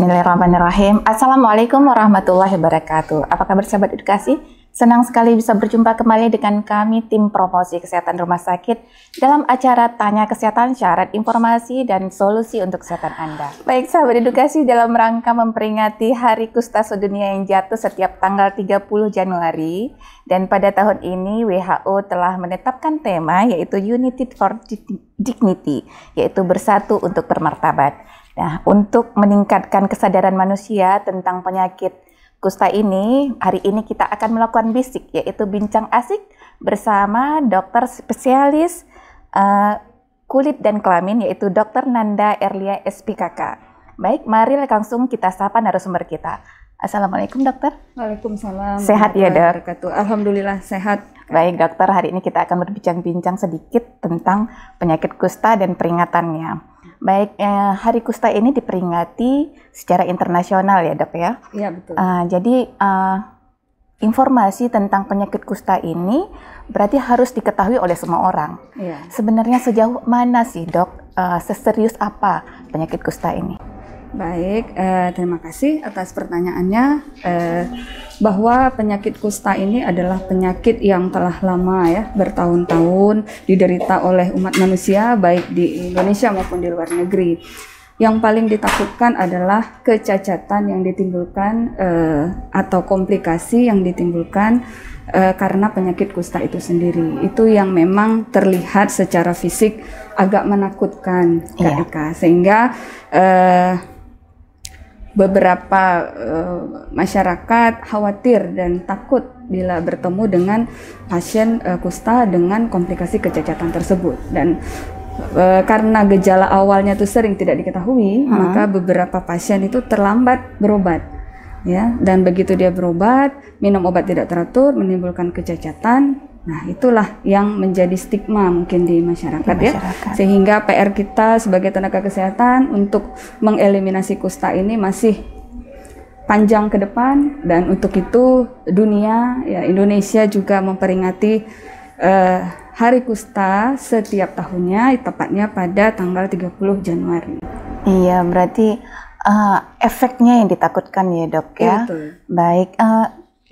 Bismillahirrahmanirrahim. Assalamualaikum warahmatullahi wabarakatuh. Apa kabar sahabat edukasi? Senang sekali bisa berjumpa kembali dengan kami tim promosi kesehatan rumah sakit dalam acara Tanya Kesehatan, Syarat Informasi dan Solusi untuk Kesehatan Anda. Baik sahabat edukasi, dalam rangka memperingati Hari Kusta Sedunia yang jatuh setiap tanggal 30 Januari, dan pada tahun ini WHO telah menetapkan tema yaitu United for Dignity, yaitu bersatu untuk bermartabat. Nah, untuk meningkatkan kesadaran manusia tentang penyakit kusta ini, hari ini kita akan melakukan bisik, yaitu bincang asik bersama dokter spesialis kulit dan kelamin, yaitu Dr. Nanda Erlia SPKK. Baik, mari langsung kita sapa narasumber kita. Assalamualaikum dokter. Waalaikumsalam. Sehat ya dok? Alhamdulillah sehat. Baik dokter, hari ini kita akan berbincang-bincang sedikit tentang penyakit kusta dan peringatannya. Baik, Hari Kusta ini diperingati secara internasional ya dok ya? Iya betul. Jadi informasi tentang penyakit kusta ini berarti harus diketahui oleh semua orang. Iya. Sebenarnya sejauh mana sih dok, seserius apa penyakit kusta ini? Baik, terima kasih atas pertanyaannya. Bahwa penyakit kusta ini adalah penyakit yang telah lama ya, bertahun-tahun diderita oleh umat manusia baik di Indonesia maupun di luar negeri. Yang paling ditakutkan adalah kecacatan yang ditimbulkan atau komplikasi yang ditimbulkan karena penyakit kusta itu sendiri. Itu yang memang terlihat secara fisik agak menakutkan, Kak Eka. Sehingga beberapa masyarakat khawatir dan takut bila bertemu dengan pasien kusta dengan komplikasi kecacatan tersebut. Dan karena gejala awalnya itu sering tidak diketahui, maka beberapa pasien itu terlambat berobat. Ya, dan begitu dia berobat, minum obat tidak teratur, menimbulkan kecacatan. Nah, itulah yang menjadi stigma mungkin di masyarakat ya. Sehingga PR kita sebagai tenaga kesehatan untuk mengeliminasi kusta ini masih panjang ke depan, dan untuk itu dunia ya, Indonesia juga memperingati Hari Kusta setiap tahunnya, tepatnya pada tanggal 30 Januari. Iya, berarti efeknya yang ditakutkan ya dok ya. Betul. Baik,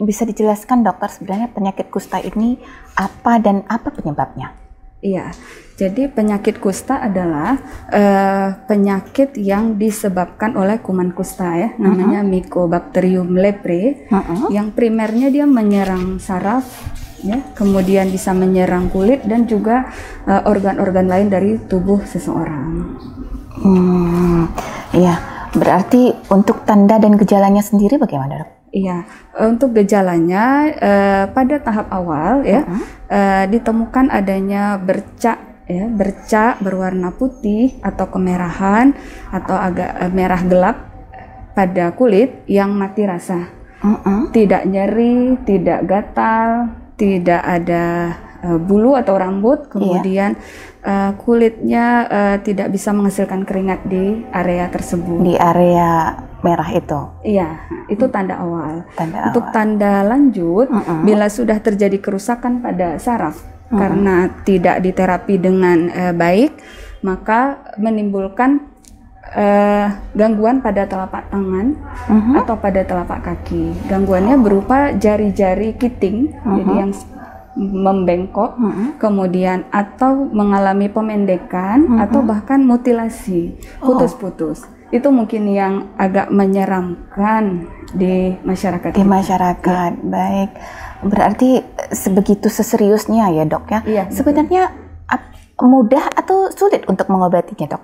bisa dijelaskan dokter sebenarnya penyakit kusta ini apa dan apa penyebabnya? Iya, jadi penyakit kusta adalah penyakit yang disebabkan oleh kuman kusta ya, namanya Mycobacterium leprae, yang primernya dia menyerang saraf, ya, kemudian bisa menyerang kulit dan juga organ-organ lain dari tubuh seseorang. Iya, berarti untuk tanda dan gejalanya sendiri bagaimana dok? Iya, untuk gejalanya pada tahap awal ya ditemukan adanya bercak ya, bercak berwarna putih atau kemerahan atau agak merah gelap pada kulit yang mati rasa. Tidak nyeri, tidak gatal, tidak ada bulu atau rambut, kemudian kulitnya tidak bisa menghasilkan keringat di area tersebut. Di area merah itu? Iya, itu tanda awal. Untuk awal. tanda lanjut, bila sudah terjadi kerusakan pada saraf karena tidak diterapi dengan baik, maka menimbulkan gangguan pada telapak tangan atau pada telapak kaki. Gangguannya berupa jari-jari kiting, jadi yang membengkok, kemudian atau mengalami pemendekan atau bahkan mutilasi, putus-putus. Itu mungkin yang agak menyeramkan di masyarakat. Di masyarakat, baik. Berarti sebegitu seseriusnya ya dok ya. Iya, sebenarnya mudah atau sulit untuk mengobatinya dok?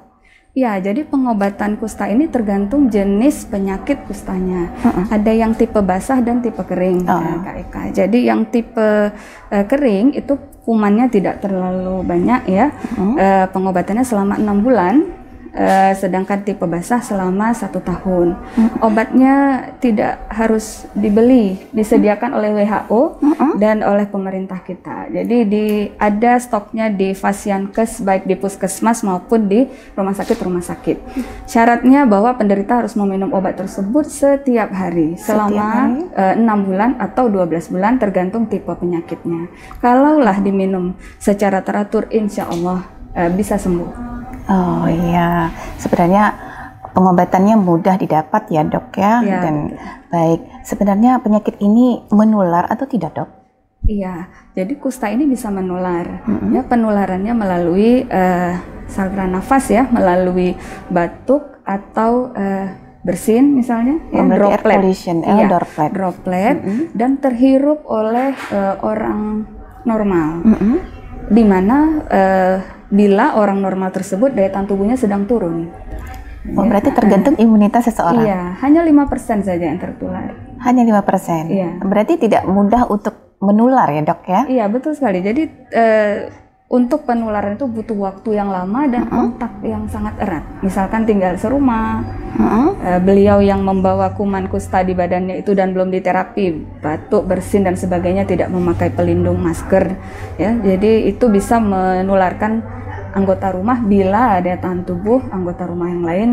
Ya, jadi pengobatan kusta ini tergantung jenis penyakit kustanya. Ada yang tipe basah dan tipe kering, Kak Eka. Jadi yang tipe kering itu kumannya tidak terlalu banyak ya. Pengobatannya selama 6 bulan. Sedangkan tipe basah selama 1 tahun. Obatnya tidak harus dibeli, disediakan oleh WHO dan oleh pemerintah kita. Jadi ada stoknya di Fasiankes, baik di puskesmas maupun di rumah sakit. Syaratnya bahwa penderita harus meminum obat tersebut setiap hari selama 6 bulan atau 12 bulan tergantung tipe penyakitnya. Kalaulah diminum secara teratur, insya Allah bisa sembuh. Oh iya, sebenarnya pengobatannya mudah didapat ya dok ya. Ya, Dan betul. baik, sebenarnya penyakit ini menular atau tidak dok? Iya, jadi kusta ini bisa menular. Ya, penularannya melalui saluran nafas ya, melalui batuk atau bersin misalnya, ya, Berarti air droplet. pollution, Iya, droplet. droplet dan terhirup oleh orang normal. Di mana bila orang normal tersebut daya tahan tubuhnya sedang turun. Oh, berarti tergantung imunitas seseorang. Iya, hanya 5% saja yang tertular. Hanya 5%. Iya. Berarti tidak mudah untuk menular ya dok ya? Iya, betul sekali. Jadi untuk penularan itu butuh waktu yang lama dan kontak yang sangat erat. Misalkan tinggal serumah, beliau yang membawa kuman kusta di badannya itu dan belum diterapi, batuk, bersin dan sebagainya, tidak memakai pelindung masker, ya. Jadi itu bisa menularkan anggota rumah bila daya tahan tubuh anggota rumah yang lain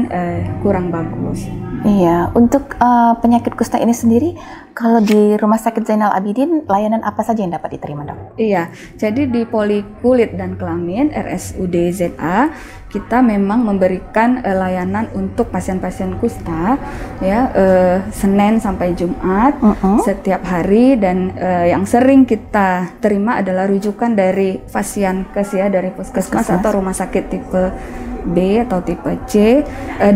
kurang bagus. Iya, untuk penyakit kusta ini sendiri, kalau di Rumah Sakit Zainal Abidin, layanan apa saja yang dapat diterima dok? Iya, jadi di Poli Kulit dan Kelamin RSUD ZA kita memang memberikan layanan untuk pasien-pasien kusta ya, Senin sampai Jumat setiap hari, dan yang sering kita terima adalah rujukan dari Fasiankes ya, dari puskesmas atau rumah sakit tipe B atau tipe C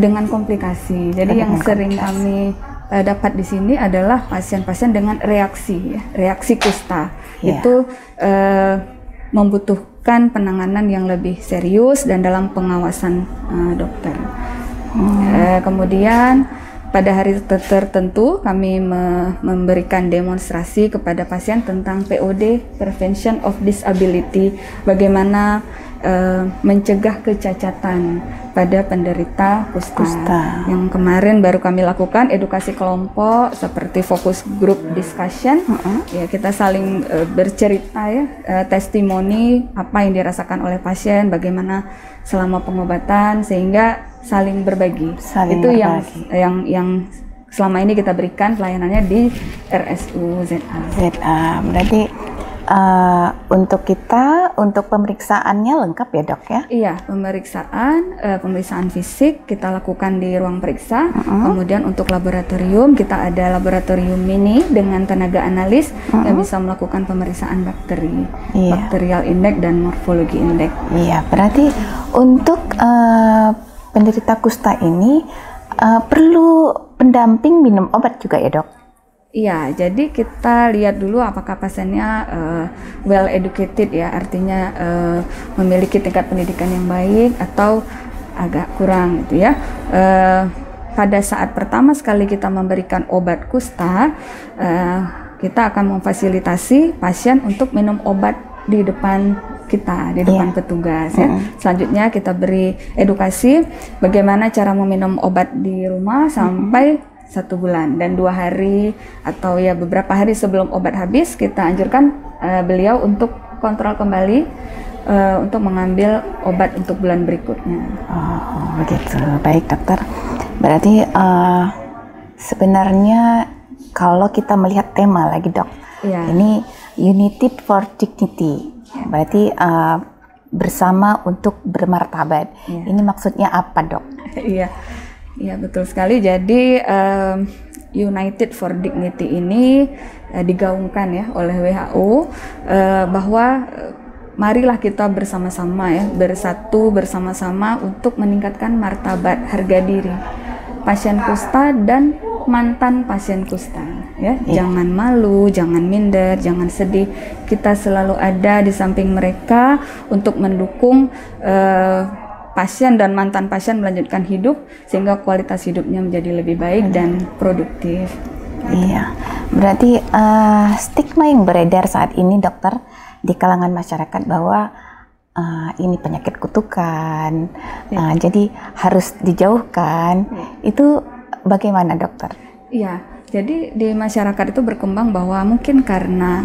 dengan komplikasi. Jadi yang sering kami dapat di sini adalah pasien-pasien dengan reaksi kusta. Itu membutuhkan penanganan yang lebih serius dan dalam pengawasan dokter. Kemudian pada hari tertentu kami memberikan demonstrasi kepada pasien tentang POD, Prevention of Disability, bagaimana mencegah kecacatan pada penderita kusta. Yang kemarin baru kami lakukan edukasi kelompok seperti focus group discussion. Ya, kita saling bercerita ya, testimoni apa yang dirasakan oleh pasien, bagaimana selama pengobatan, sehingga saling berbagi. Itu yang selama ini kita berikan pelayanannya di RSU ZA. Berarti untuk pemeriksaannya lengkap ya dok ya? Iya, pemeriksaan fisik kita lakukan di ruang periksa. Kemudian untuk laboratorium kita ada laboratorium mini dengan tenaga analis yang bisa melakukan pemeriksaan bakteri, bakterial index dan morfologi index. Iya, berarti untuk penderita kusta ini perlu pendamping minum obat juga ya dok? Iya, jadi kita lihat dulu apakah pasiennya well educated ya, artinya memiliki tingkat pendidikan yang baik atau agak kurang gitu ya. Pada saat pertama sekali kita memberikan obat kusta, kita akan memfasilitasi pasien untuk minum obat di depan kita, di depan petugas ya. Selanjutnya kita beri edukasi bagaimana cara meminum obat di rumah sampai 1 bulan, dan 2 hari atau ya beberapa hari sebelum obat habis kita anjurkan beliau untuk kontrol kembali untuk mengambil obat untuk bulan berikutnya. Oh begitu, baik dokter. Berarti sebenarnya kalau kita melihat tema lagi dok, ini United for Dignity, berarti bersama untuk bermartabat. Ini maksudnya apa dok? Iya, betul sekali. Jadi United for Dignity ini digaungkan ya oleh WHO bahwa marilah kita bersama-sama ya, bersatu bersama-sama untuk meningkatkan martabat harga diri pasien kusta dan mantan pasien kusta ya. Jangan malu, jangan minder, jangan sedih. Kita selalu ada di samping mereka untuk mendukung pasien dan mantan pasien melanjutkan hidup sehingga kualitas hidupnya menjadi lebih baik dan produktif. Iya, berarti stigma yang beredar saat ini dokter di kalangan masyarakat bahwa ini penyakit kutukan, jadi harus dijauhkan. Itu bagaimana dokter? Iya, jadi di masyarakat itu berkembang bahwa mungkin karena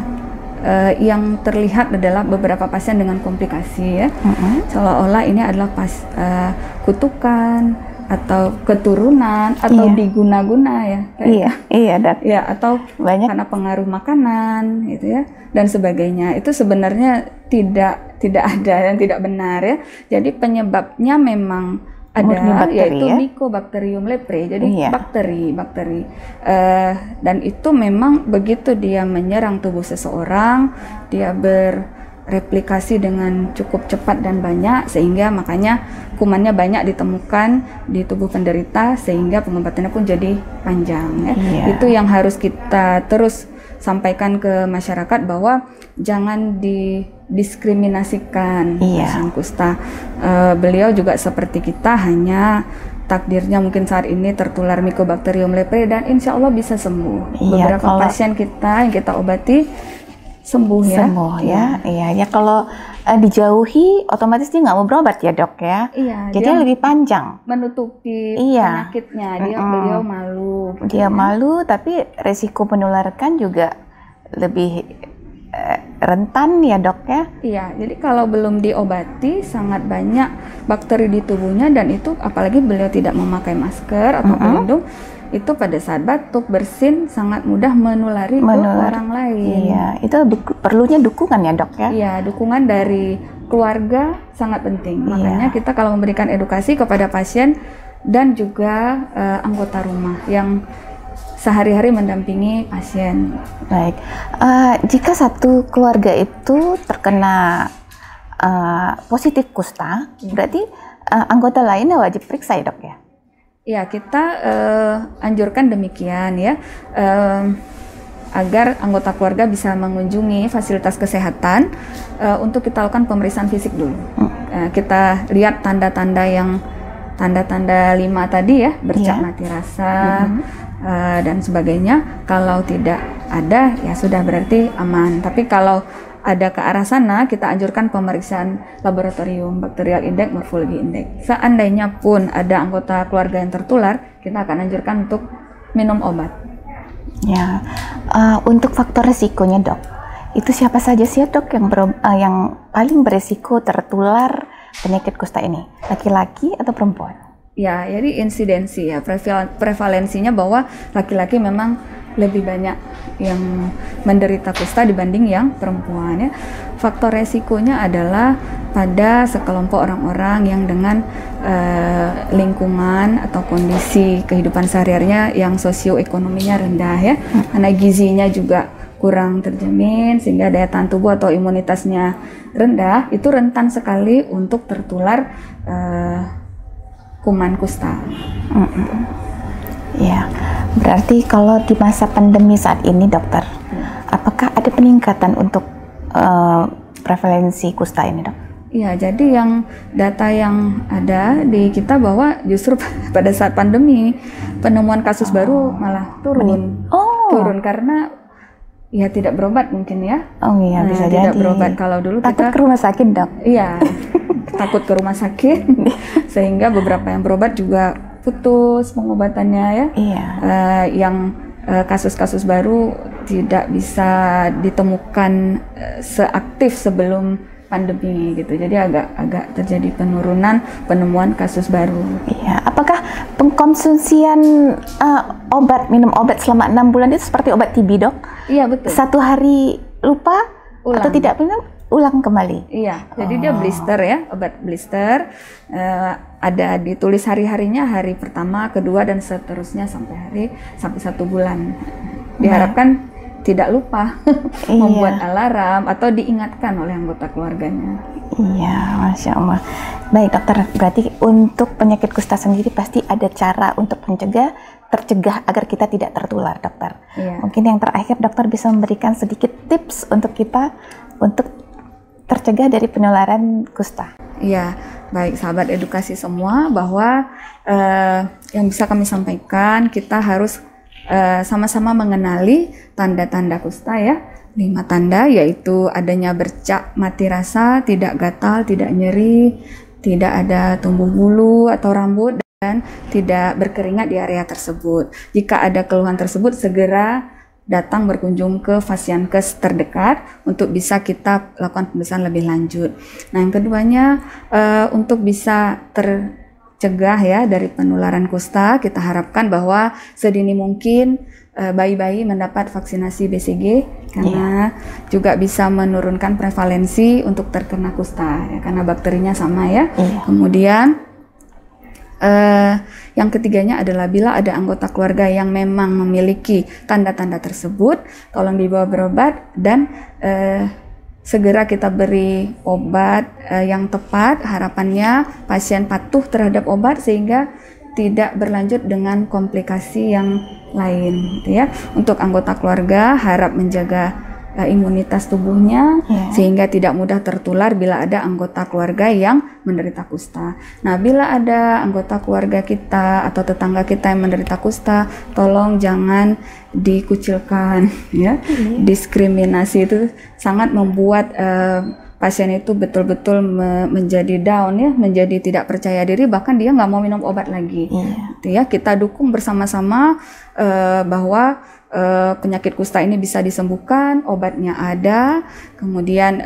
yang terlihat adalah beberapa pasien dengan komplikasi ya, seolah-olah ini adalah kutukan atau keturunan atau diguna-guna ya. Iya dok. Ya, atau banyak karena pengaruh makanan gitu ya dan sebagainya. Itu sebenarnya tidak ada dan tidak benar ya. Jadi penyebabnya memang ada, yaitu Mycobacterium leprae, jadi bakteri. Dan itu memang begitu dia menyerang tubuh seseorang, dia bereplikasi dengan cukup cepat dan banyak, sehingga makanya kumannya banyak ditemukan di tubuh penderita, sehingga pengobatannya pun jadi panjang. Itu yang harus kita terus sampaikan ke masyarakat, bahwa jangan didiskriminasikan pasien kusta. Beliau juga seperti kita, hanya takdirnya mungkin saat ini tertular Mycobacterium leprae dan insya Allah bisa sembuh. Beberapa pasien kita yang kita obati sembuh ya. Iya, kalau dijauhi otomatis dia nggak mau berobat ya dok ya. Jadi lebih panjang menutupi penyakitnya. Beliau malu. Dia malu, tapi resiko menularkan juga lebih rentan ya dok ya. Iya, jadi kalau belum diobati sangat banyak bakteri di tubuhnya, dan itu apalagi beliau tidak memakai masker atau pelindung, itu pada saat batuk, bersin sangat mudah menulari ke orang lain. Iya, itu perlunya dukungan ya dok ya. Iya, dukungan dari keluarga sangat penting. Makanya kita kalau memberikan edukasi kepada pasien dan juga anggota rumah yang sehari-hari mendampingi pasien. Baik, jika satu keluarga itu terkena positif kusta, berarti anggota lainnya wajib periksa ya dok ya? Ya, kita anjurkan demikian ya, agar anggota keluarga bisa mengunjungi fasilitas kesehatan untuk kita lakukan pemeriksaan fisik dulu. Kita lihat tanda-tanda 5 tadi ya, bercak mati rasa dan sebagainya. Kalau tidak ada ya sudah, berarti aman. Tapi kalau ada ke arah sana, kita anjurkan pemeriksaan laboratorium, bakterial index, morfologi index. Seandainya pun ada anggota keluarga yang tertular, kita akan anjurkan untuk minum obat. Ya, untuk faktor resikonya dok, itu siapa saja sih dok yang paling beresiko tertular penyakit kusta ini? Laki-laki atau perempuan? Ya, jadi insidensi ya, prevalensinya bahwa laki-laki memang lebih banyak yang menderita kusta dibanding yang perempuan ya. Faktor resikonya adalah pada sekelompok orang-orang yang dengan lingkungan atau kondisi kehidupan sehari-harinya yang sosioekonominya rendah ya, karena gizinya juga kurang terjamin sehingga daya tahan tubuh atau imunitasnya rendah, itu rentan sekali untuk tertular kuman kusta. Ya, berarti kalau di masa pandemi saat ini dokter, apakah ada peningkatan untuk prevalensi kusta ini dok? Ya, jadi yang data yang ada di kita bahwa justru pada saat pandemi penemuan kasus baru malah turun. Turun karena ya tidak berobat mungkin ya. Oh iya, bisa tidak jadi. berobat. Kalau dulu takut ke rumah sakit dok. Iya, takut ke rumah sakit sehingga beberapa yang berobat juga putus pengobatannya ya. Yang kasus-kasus baru tidak bisa ditemukan seaktif sebelum pandemi gitu. Jadi agak terjadi penurunan penemuan kasus baru. Iya, apakah pengkonsumsian minum obat selama 6 bulan itu seperti obat TB dok? Iya, betul. Satu hari lupa atau tidak minum, ulang kembali? Iya, jadi dia blister ya, obat blister. Ada ditulis hari-harinya, hari pertama, kedua, dan seterusnya sampai 1 bulan. Diharapkan tidak lupa membuat alarm atau diingatkan oleh anggota keluarganya. Iya, Masya Allah. Baik dokter, berarti untuk penyakit kusta sendiri pasti ada cara untuk tercegah agar kita tidak tertular dokter. Mungkin yang terakhir dokter bisa memberikan sedikit tips untuk kita untuk tercegah dari penularan kusta. Iya, baik sahabat edukasi semua, bahwa yang bisa kami sampaikan, kita harus sama-sama mengenali tanda-tanda kusta ya. 5 tanda, yaitu adanya bercak mati rasa, tidak gatal, tidak nyeri, tidak ada tumbuh bulu atau rambut, dan tidak berkeringat di area tersebut. Jika ada keluhan tersebut, segera datang berkunjung ke Fasiankes terdekat untuk bisa kita lakukan pemeriksaan lebih lanjut. Nah, yang keduanya untuk bisa tercegah ya dari penularan kusta, kita harapkan bahwa sedini mungkin bayi-bayi mendapat vaksinasi BCG karena juga bisa menurunkan prevalensi untuk terkena kusta ya, karena bakterinya sama ya. Kemudian Yang ketiganya adalah bila ada anggota keluarga yang memang memiliki tanda-tanda tersebut, tolong dibawa berobat dan segera kita beri obat yang tepat. Harapannya pasien patuh terhadap obat sehingga tidak berlanjut dengan komplikasi yang lain, gitu ya. Untuk anggota keluarga harap menjaga imunitas tubuhnya sehingga tidak mudah tertular bila ada anggota keluarga yang menderita kusta. Nah, bila ada anggota keluarga kita atau tetangga kita yang menderita kusta, tolong jangan dikucilkan, ya. Diskriminasi itu sangat membuat pasien itu betul-betul menjadi down, ya, menjadi tidak percaya diri, bahkan dia nggak mau minum obat lagi. Gitu ya, kita dukung bersama-sama bahwa penyakit kusta ini bisa disembuhkan, obatnya ada, kemudian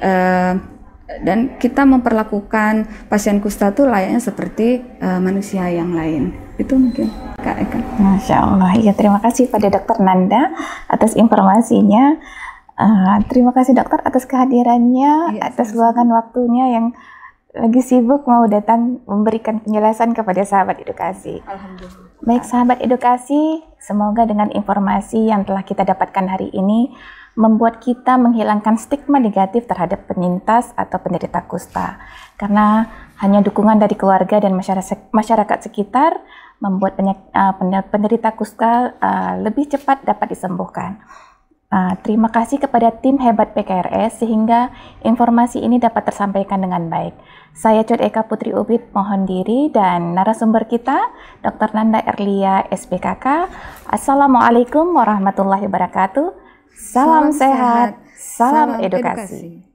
dan kita memperlakukan pasien kusta itu layaknya seperti manusia yang lain. Itu mungkin Kak Eka. Masya Allah, ya, terima kasih pada Dokter Nanda atas informasinya. Terima kasih dokter atas kehadirannya, atas luangkan waktunya yang lagi sibuk mau datang memberikan penjelasan kepada sahabat edukasi. Alhamdulillah. Baik sahabat edukasi, semoga dengan informasi yang telah kita dapatkan hari ini membuat kita menghilangkan stigma negatif terhadap penyintas atau penderita kusta. Karena hanya dukungan dari keluarga dan masyarakat sekitar membuat penderita kusta lebih cepat dapat disembuhkan. Terima kasih kepada tim hebat PKRS sehingga informasi ini dapat tersampaikan dengan baik. Saya Cud Eka Putri Ubid mohon diri dan narasumber kita Dr. Nanda Erlia SPKK. Assalamualaikum warahmatullahi wabarakatuh. Salam sehat, salam edukasi.